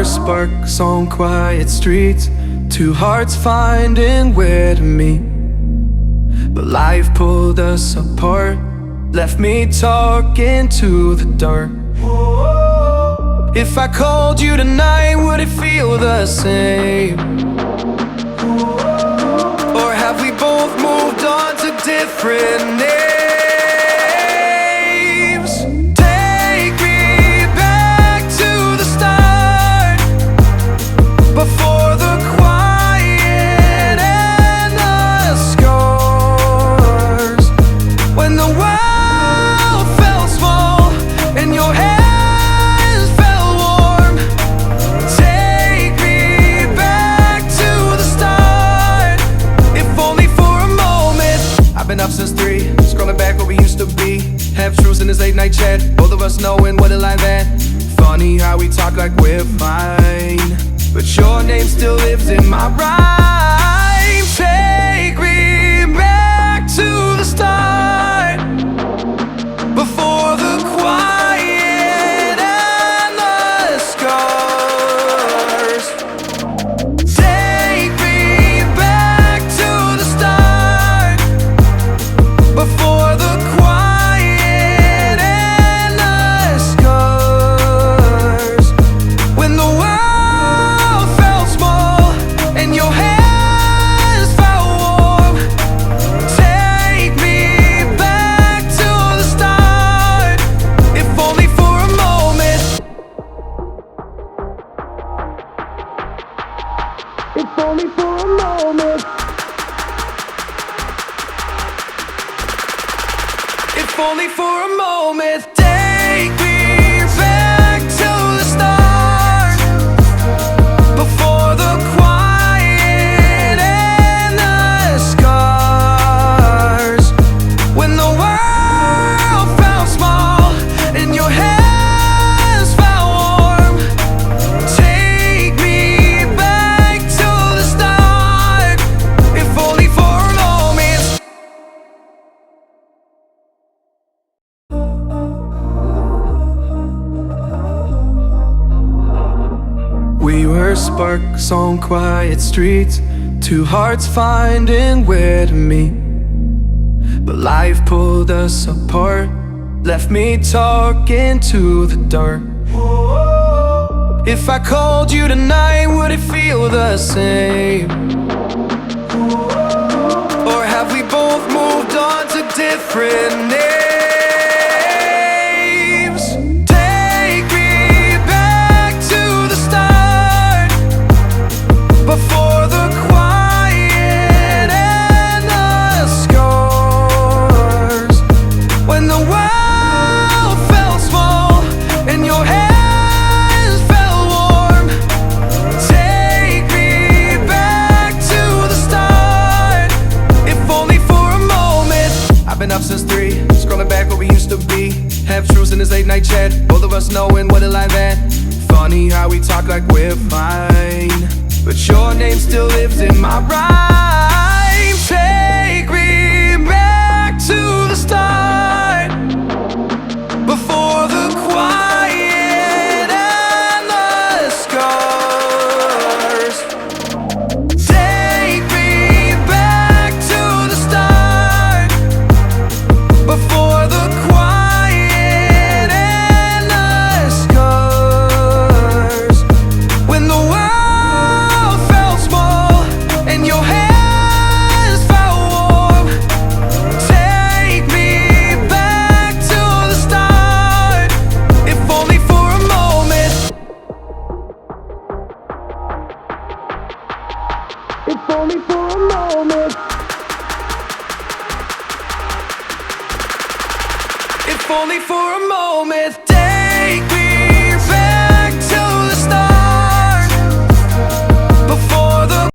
sparks on quiet streets, two hearts finding where to meet. But life pulled us apart, left me talking to the dark. If I called you tonight, would it feel the same? Or have we both moved on to different names? Take me back to the start, before the quiet and the scars, when the world felt small and your hands felt warm. Take me back to the start, if only for a moment. I've been up since 3, scrolling back where we used to be, half truths in this late night chat, both of us knowing what a lie that. Funny how we talk like we're fine, but your name still lives in my rhyme. Take me back to the start, before the quiet and the scars. Take me back to the start, before the quiet and the scars, when the world felt small and your hands felt warm. Take me back to the start, if only for a moment. If only for a moment. If only for a moment. Take me back to the start, before the quiet and the scars, when the world felt small and your hands felt warm. Take me back to the start, if only for a moment. We were sparks on quiet streets, two hearts finding where to meet. But life pulled us apart, left me talking to the dark. If I called you tonight, would it feel the same? Or have we both moved on to different names? Take me back to the start, before the quiet and the scars, when the world felt small and your hands felt warm. Take me back to the start, if only for a moment. I've been up since 3, scrolling back where we used to be, half truths in this late night chat, both of us knowing what a lie that. Funny how we talk like we're fine, but your name still lives in my rhyme. Take me back to the start, before the quiet and the scars. Take me back to the start, before the quiet and the scars, when the world felt small and your hands felt warm. Take me back to the start, if only for a moment. If only for a moment. If only for a moment.